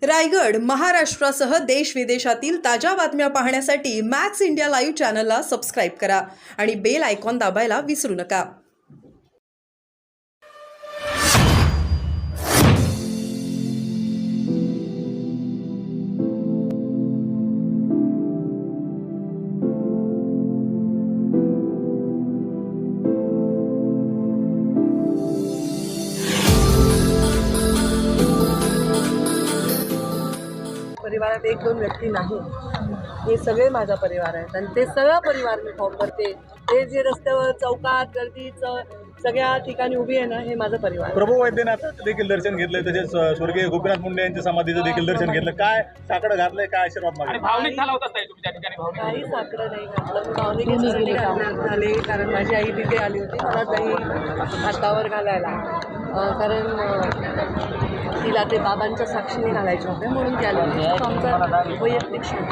रायगड, महाराष्ट्रासह देश विदेशातील ताज्या बातम्या पाहण्यासाठी मॅक्स इंडिया लाईव्ह चॅनलला सबस्क्राईब करा आणि बेल आयकॉन दाबायला विसरू नका. परिवारात एक दोन व्यक्ती नाही, हे सगळे माझा परिवार आहेत आणि ते सगळा परिवार मी फॉर्म करते. हे जे रस्त्यावर चौकात गर्दीच सगळ्या ठिकाणी उभी आहे ना, हे माझं परिवार. प्रभू वैद्यनाथ देखील दर्शन घेतलंय, तसेच स्वर्गीय गोपीनाथ मुंडे यांच्या समाधीचं देखील दर्शन घेतलं. काय साकडं घातलंय, काय आशीर्वाद मागले? भावनिक झाला होता ताई तुम्ही त्या ठिकाणी? काही साकडं नाही घातलं. मी भावनिक याच्यासाठी झाले कारण माझी आई तिथे आली होती मला दही हातावर घालायला, कारण तिला ते बाबांच्या साक्षीने घालायचे होते म्हणून ती आली होती. तो आमचा वैयक्तिक शोध.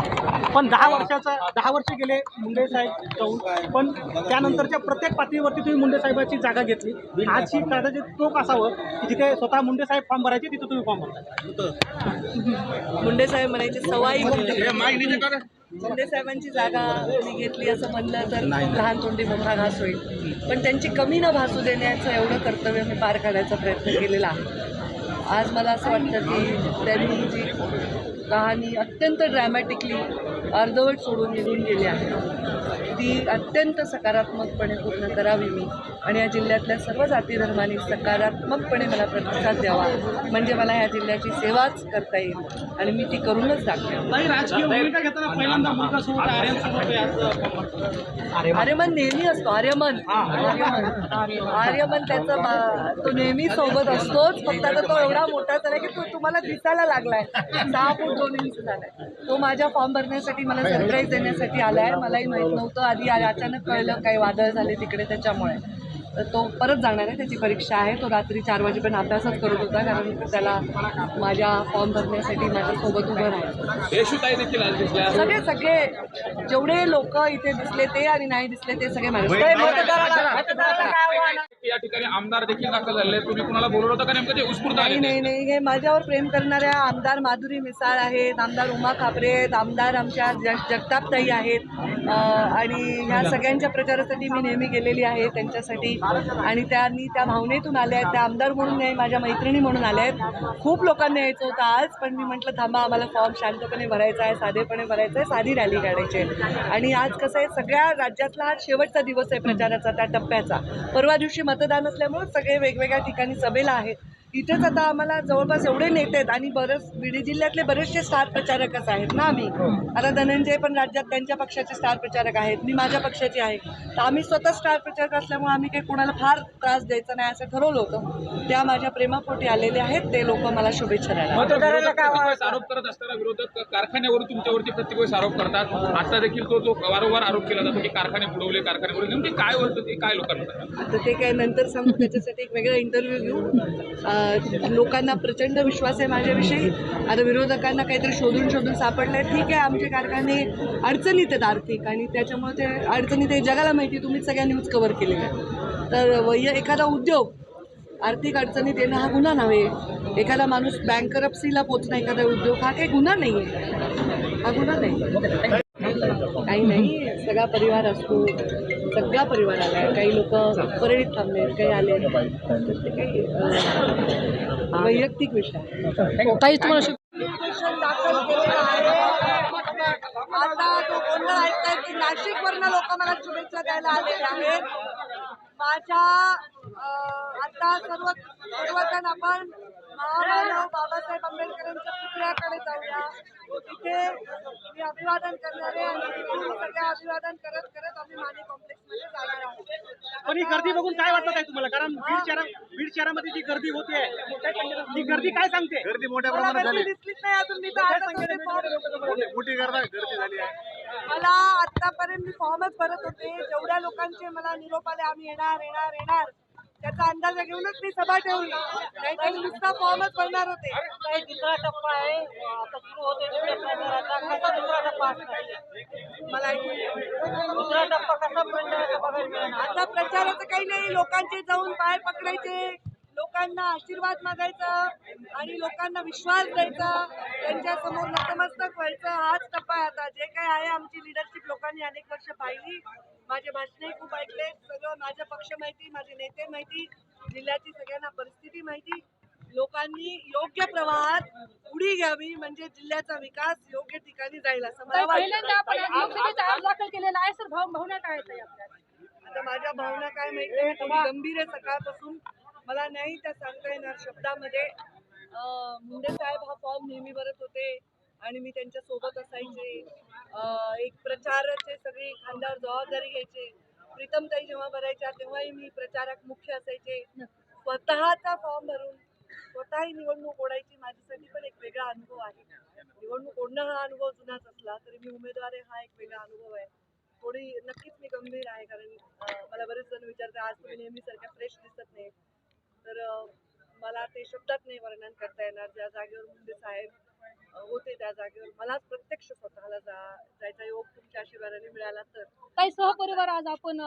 पण 10 वर्ष गेले मुंडे साहेब जाऊन, पण त्यानंतरच्या प्रत्येक पातळीवरती तुम्ही मुंडे साहेबांची जागा घेतली. आज ही कदाचित टोक असावं की जिथे स्वतः मुंडे साहेब फॉर्म भरायचे तिथे तुम्ही फॉर्म भरता. मुंडे साहेब म्हणायचे सवाई मुंडे साहेबांची जागा मी घेतली असं म्हणलं तर लहान तोंडी मोठा घास होईल, पण त्यांची कमी न भासू देण्याचं एवढं कर्तव्य मी पार करण्याचा प्रयत्न केलेला आहे. आज मला असं वाटतं की त्यांनी जी कहाणी अत्यंत ड्रॅमॅटिकली अर्धवट सोडून निघून गेली आहे ती अत्यंत सकारात्मकपणे पूर्ण करावी मी, आणि या जिल्ह्यातल्या सर्व जाती धर्मांनी सकारात्मकपणे मला प्रतिसाद द्यावा, म्हणजे मला ह्या जिल्ह्याची सेवाच करता येईल आणि मी ती करूनच दाखवेन. राजकीय भूमिका घेताना पहिल्यांदा मुलगासोबत आर्यमन नेहमी असतो. आर्यमन त्याचा तो नेहमी सोबत असतोच, फक्त आता तो एवढा मोठा झाला की तो तुम्हाला दिसायला लागलाय. 6 फूट 2 इंच झालाय. तो माझ्या फॉर्म भरण्यासाठी मला सरप्राईज देण्यासाठी आलाय. मलाही माहीत नव्हतं आधी, अचानक कळलं काही वादळ झाले तिकडे त्याच्यामुळे. तर तो परत जाणार आहे, त्याची परीक्षा आहे. तो रात्री 4 वाजेपर्यंत अभ्यासच करत होता कारण त्याला माझ्या फॉर्म भरण्यासाठी माझ्यासोबत उभं राहायचं. सगळे जेवढे लोक इथे दिसले ते आणि नाही दिसले ते सगळे माझ्या. या ठिकाणी आमदार देखील दाखल झाले, तुम्ही कुणाला बोलवलं होतं का नेमकं ते उत्स्फूर्त आले? नाही, हे माझ्यावर प्रेम करणाऱ्या आमदार माधुरी मिसाळ आहेत, आमदार उमा खापरे आहेत, आमदार आमच्या जगतापताई आहेत, आणि ह्या सगळ्यांच्या प्रचारासाठी मी नेहमी गेलेली आहे त्यांच्यासाठी, आणि त्यांनी त्या भावनेतून आल्या आहेत. त्या आमदार म्हणून नाही, माझ्या मैत्रिणी म्हणून आल्या आहेत. खूप लोकांना यायचं होतं आज, पण मी म्हटलं थांबा, आम्हाला फॉर्म शांतपणे भरायचा आहे, साधेपणे भरायचा आहे, साधी रॅली काढायची आहे. आणि आज कसं आहे, सगळ्या राज्यातला हा शेवटचा दिवस आहे प्रचाराचा, त्या टप्प्याचा. परवा दिवशी मतदान असल्यामुळे सगळे वेगवेगळ्या ठिकाणी सभेला आहेत. इथेच आता आम्हाला जवळपास एवढे नेते आहेत आणि बीड जिल्ह्यातले बरेचसे स्टार प्रचारकच आहेत ना आम्ही. आता धनंजय पण राज्यात त्यांच्या पक्षाचे स्टार प्रचारक आहेत, मी माझ्या पक्षाची आहे. तर आम्ही स्वतः स्टार प्रचारक असल्यामुळे आम्ही काही कोणाला फार त्रास द्यायचा नाही असं ठरवलं होतं. त्या माझ्या प्रेमापोटी आलेले आहेत, ते लोक मला शुभेच्छा द्यायला. आरोप करत असताना विरोधक कारखान्यावर तुमच्यावरती प्रत्येक आरोप करतात. आता देखील जो वारंवार आरोप केला जातो की कारखाने बुडवले, नेमके काय होतं ते काय लोकांना? आता ते काय नंतर सांगू, त्याच्यासाठी एक वेगळा इंटरव्ह्यू घेऊ. लोकांना प्रचंड विश्वास आहे माझ्याविषयी. आता विरोधकांना काहीतरी शोधून सापडलंय. ठीक आहे, आमचे कारखाने अडचणीत आहेत आर्थिक, आणि त्याच्यामुळे ते अडचणीत आहे जगाला माहिती, तुम्हीच सगळ्या न्यूज कव्हर केलेल्या आहे. तर एखादा उद्योग आर्थिक अडचणीत येणं हा गुन्हा नव्हे. एखादा माणूस बँकरप्सीला पोचणं, एखादा उद्योग, हा काही गुन्हा नाही आहे. हा गुन्हा नाही, काही नाही. सगळा परिवार असतो, सगळा परिवार आला आहे. काही लोक परळीत थांबले, काही आले, ते काही वैयक्तिक विषय. दाखल केलेलं आहे. आता तो गोंधळ ऐकताय की नाशिकवरनं लोक मला शुभेच्छा द्यायला आलेले आहेत. माझ्या आता सर्वजण आपण महामानव बाबासाहेब आंबेडकरांच्या पुतळ्याकडे जाऊया. तिथे मी अभिवादन करणार आहे आणि तिथून सगळ्या अभिवादन करत आम्ही माने कॉम्प्लेक्समध्ये जाणार आहोत. पण ही गर्दी बघून काय वाटत आहे तुम्हाला? कारण बीड शहरामध्ये जी गर्दी होते, ती गर्दी काय सांगते? गर्दी मोठ्या प्रमाणात झाली, दिसलीच नाही अजून. मी तर मोठी गर्दी झाली आहे. मला आतापर्यंत मी फॉर्मच भरत होते. जेवढ्या लोकांचे मला निरोप आले आम्ही येणार त्याचा अंदाज घेऊनच मी सभा ठेवली, नाहीतर नुसता फॉर्मच भरणार होते. दुसरा टप्पा आहे आता सुरू होते. दुसरा टप्पा मला दुसरा टप्पा कसा? आता प्रचाराचं काही नाही, लोकांचे जाऊन पाय पकडायचे, लोकांना आशीर्वाद मागायचा आणि लोकांना विश्वास द्यायचा. त्यांच्या समोर नतमस्तक व्हायचं हाच टप्पा आहे आता. जे काय आहे आमची लिडरशिप लोकांनी अनेक वर्ष पाहिली. माझे भाषणे खूप ऐकले, सगळं माझा पक्ष माहिती, माझे नेते माहिती, जिल्ह्याची सगळ्यांना परिस्थिती माहिती. लोकांनी योग्य प्रवाहात उडी घ्यावी म्हणजे जिल्ह्याचा विकास योग्य ठिकाणी जाईल असं मला पहिल्यांदा वाटतं. आपण आज लोकसभेचा अर्ज दाखल केलेला आहे सर. भावना काय आहेत ताई आपल्या? आता माझ्या भावना काय माहितीये, मी थोडी गंभीर आहे सकाळपासून, मला नाही त्या सांगता येणार शब्दामध्ये. मुंडे साहेब हा फॉर्म नेहमी भरत होते आणि मी त्यांच्या सोबत असायचे. एक प्रचाराचे सगळी खांद्यावर जबाबदारी घ्यायचे. प्रीतमताई जेव्हा भरायच्या तेव्हाही मी प्रचारक मुख्य असायचे. स्वतःचा फॉर्म भरून स्वतःही निवडणूक ओढायची माझ्यासाठी पण एक वेगळा अनुभव आहे. निवडणूक ओढणं हा अनुभव जुनाच असला तरी मी उमेदवार आहे हा एक वेगळा अनुभव आहे. थोडी नक्कीच मी गंभीर आहे कारण मला बरेच जण विचारतात आज तुम्ही नेहमीसारख्या फ्रेश दिसत नाही. तर मला ते शब्दात नाही वर्णन करता येणार. ज्या जागेवर मुंडे साहेब होते त्या जागेवर मलाच प्रत्यक्ष स्वतःला जायचा योग तुमच्या आशीर्वादाने मिळाला तर. काही सहपरिवार आज आपण